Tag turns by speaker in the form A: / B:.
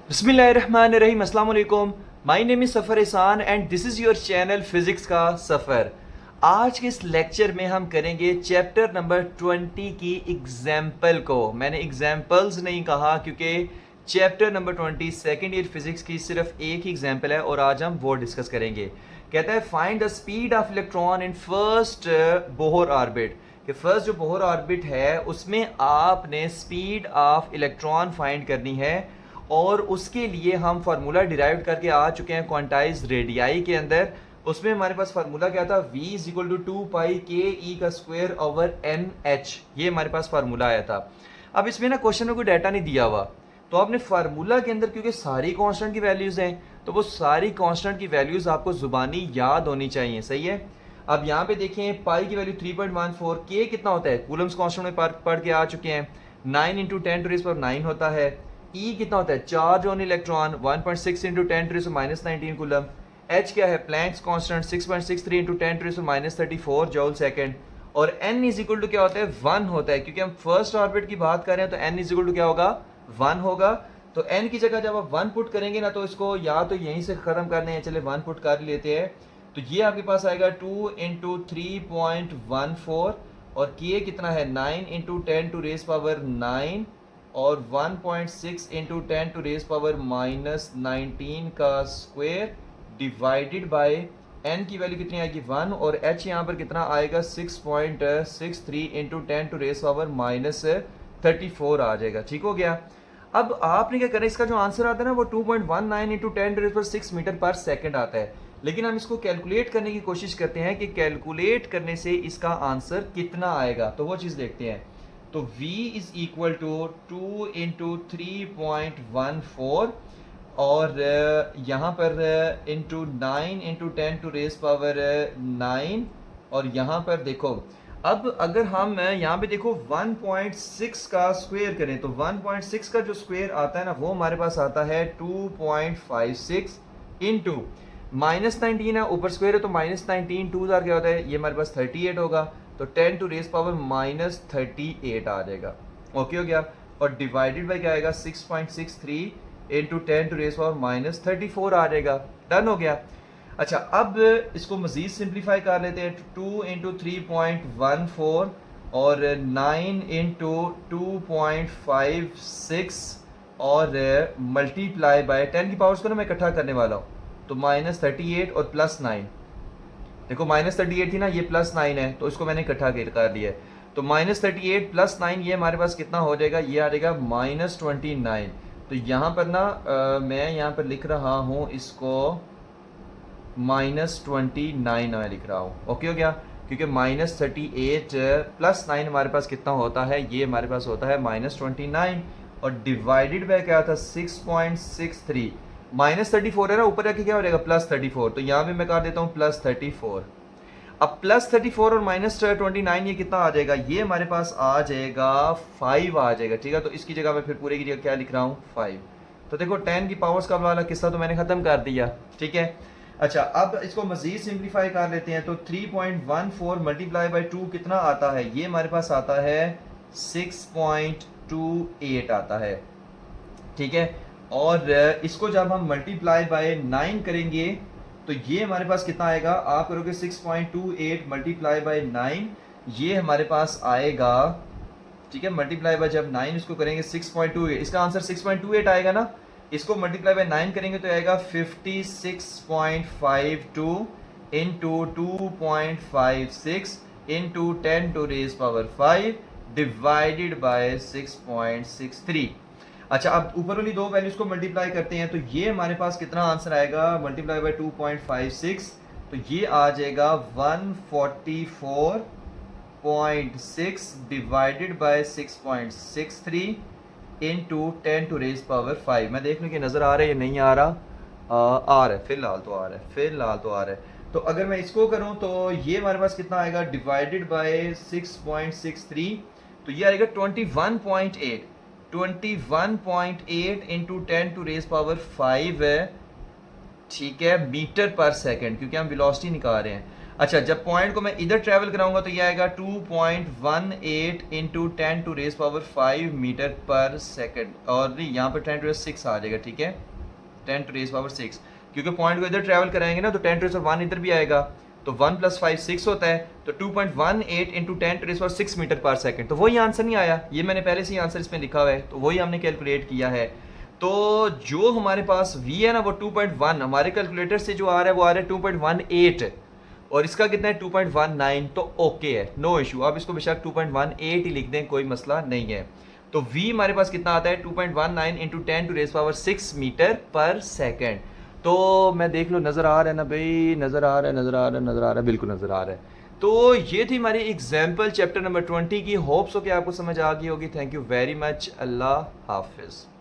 A: बिस्मिल्लाहिर्रहमानिर्रहीम अस्सलाम वालेकुम। माय नेम इज़ सफ़र एहसान and this is your channel physics का सफ़र। आज के इस लेक्चर में हम करेंगे चैप्टर नंबर 20 की एग्जाम्पल को। मैंने एग्जाम्पल्स नहीं कहा क्योंकि chapter number 20 second year physics की सिर्फ एक ही एग्जाम्पल है और आज हम वो डिस्कस करेंगे। कहता है find the speed of electron in first Bohr orbit. कि फर्स्ट जो बोहर ऑर्बिट है उसमें आपने स्पीड ऑफ इलेक्ट्रॉन फाइंड करनी है और उसके लिए हम फार्मूला डिराइव करके आ चुके हैं क्वांटाइज रेडियाई के अंदर। उसमें हमारे पास फार्मूला क्या था, v इज इक्वल टू 2 पाई के ई का स्क्वायर ओवर एन एच, ये हमारे पास फार्मूला आया था। अब इसमें ना क्वेश्चन में कोई डाटा नहीं दिया हुआ, तो आपने फार्मूला के अंदर क्योंकि सारी कांस्टेंट की वैल्यूज हैं तो वो सारी कांस्टेंट की वैल्यूज आपको जुबानी याद होनी चाहिए। सही है। अब यहाँ पे देखें पाई की वैल्यू 3.14, के कितना होता है कूलम्स कांस्टेंट में पढ़ के आ चुके हैं, 9 इंटू 10⁻⁹ होता है। ई कितना होता है charge on electron 1.6 into 10⁻⁻19 coulomb. H क्या है Planck's constant 6.63 into 10⁻34 joule second. और एन इज इक्वल टू क्या होता है 1 होता है, क्योंकि हम फर्स्ट ऑर्बिट की बात कर रहे हैं तो एन इज इक्वल टू क्या होगा 1 होगा। तो एन की जगह जब आप 1 पुट करेंगे ना तो इसको या तो यहीं से खत्म करने हैं, चले 1 पुट कर लेते हैं। तो ये आपके पास आएगा 2 इंटू 3.14 और के कितना है 9 इंटू 10⁻⁹ और 1.6 इंटू 10⁻⁻19 का स्क्वायर डिवाइडेड बाय एन की वैल्यू कितनी आएगी 1 और एच यहाँ पर कितना आएगा 6.63 इंटू 10⁻⁻34 आ जाएगा। ठीक हो गया। अब आपने क्या करना है, इसका जो आंसर आता है ना वो 2.19 इंटू 10⁻6 मीटर पर सेकेंड आता है, लेकिन हम इसको कैलकुलेट करने की कोशिश करते हैं कि कैलकुलेट करने से इसका आंसर कितना आएगा, तो वो चीज़ देखते हैं। तो v is equal to 2 into 3.14 और यहाँ पर इंटू 9 इंटू 10⁻⁹ और यहाँ पर देखो अब अगर हम यहाँ पे देखो 1.6 का स्क्वायर करें तो 1.6 का जो स्क्वायर आता है ना वो हमारे पास आता है 2.56 इंटू -19 है ऊपर स्क्वायर है तो -19 2 क्या होता है, ये हमारे पास 38 होगा तो 10⁻⁻38 आ जाएगा। ओके हो गया। और डिवाइडेड बाई क्या आएगा 6.63 इंटू 10⁻⁻34 आ जाएगा। डन हो गया। अच्छा अब इसको मजीद सिंप्लीफाई कर लेते हैं। 2 इंटू 3.14 और 9 इंटू 2.56 और मल्टीप्लाई बाय 10 की पावर्स को ना मैं इकट्ठा करने वाला हूँ तो -38 और +9, देखो -38 थी ना ये +9 है तो इसको मैंने इकट्ठा कर लिया है तो -38 +9 ये हमारे पास कितना हो जाएगा, ये आ जाएगा -29। तो यहाँ पर ना मैं यहाँ पर लिख रहा हूँ इसको -29 मैं लिख रहा हूँ। ओके हो गया, क्योंकि -38 +9 हमारे पास कितना होता है, ये हमारे पास होता है -29 और डिवाइडेड बाय क्या था 6.63 -34 है ना ऊपर जाके क्या हो जाएगा +34, तो यहाँ भी मैं कर देता हूँ +34। अब +34 और -29 ये कितना आ जाएगा, ये हमारे पास आ जाएगा 5 आ जाएगा। ठीक है, तो इसकी जगह मैं फिर पूरे की जगह क्या लिख रहा हूँ 5। तो देखो 10 की पावर्स का वाला किस्सा तो मैंने खत्म कर दिया। ठीक है। अच्छा अब इसको मजीद सिंप्लीफाई कर लेते हैं तो 3.14 मल्टीप्लाई बाई 2 कितना आता है, ये हमारे पास आता है 6.28 आता है। ठीक है। और इसको जब हम मल्टीप्लाई बाय 9 करेंगे तो ये हमारे पास कितना आएगा, आप करोगे 6.28 मल्टीप्लाई बाय 9, ये हमारे पास आएगा। ठीक है, मल्टीप्लाई बाय जब 9 इसको करेंगे 6.28, इसका आंसर 6.28 आएगा ना। इसको मल्टीप्लाई बाय 9 करेंगे तो आएगा 56.52 इंटू 2.56 इंटू 10⁻5 डिवाइडेड बाय 6.63। अच्छा अब ऊपर वाली दो वैल्यूज को मल्टीप्लाई करते हैं तो ये हमारे पास कितना आंसर आएगा, मल्टीप्लाई बाय 2.56 तो ये आ जाएगा 144.6 डिवाइडेड बाय 6.63 इंटू 10⁻5। मैं देख लूँ कि नज़र आ रहा है या नहीं आ रहा, आ रहा है, फिलहाल तो आ रहा है, फिलहाल तो आ रहा है। तो अगर मैं इसको करूँ तो ये हमारे पास कितना आएगा, डिवाइडेड बाय 6.63 तो ये आएगा 21.8 इंटू 10⁻5 है। ठीक है, मीटर पर सेकंड, क्योंकि हम वेलोसिटी निकाल रहे हैं। अच्छा, जब पॉइंट को मैं इधर ट्रैवल कराऊंगा तो ये आएगा 2.18 इंटू 10⁻⁵ मीटर पर सेकंड, और नहीं यहाँ पर 10⁻⁶ आ जाएगा, ठीक है, 10⁻⁶, क्योंकि पॉइंट को इधर ट्रैवल कराएंगे ना तो 10⁻⁴ इधर भी आएगा, तो 1 + 5 6 होता है, तो 2.18 इंटू 10⁻⁶ मीटर पर सेकंड, तो वही आंसर नहीं आया, ये मैंने पहले से ही आंसर इसमें लिखा हुआ है, तो वही हमने कैलकुलेट किया है। तो जो हमारे पास v है ना वो 2.1 हमारे कैलकुलेटर से जो आ रहा है वो आ रहा है 2.18, और इसका कितना है 2.19, तो ओके है, नो इशू, आप इसको बेशक 2.18 ही लिख दें, कोई मसला नहीं है। तो v हमारे पास कितना आता है 2.19 इंटू 10⁻⁶ मीटर पर सेकेंड। तो मैं देख लो, नज़र आ रहा है ना भाई, नज़र आ रहा है, नज़र आ रहा है, नज़र आ रहा है, बिल्कुल नज़र आ रहा है। तो ये थी हमारी एग्जाम्पल चैप्टर नंबर 20 की, होप्स हो कि आपको समझ आ गई होगी। थैंक यू वेरी मच, अल्लाह हाफिज़।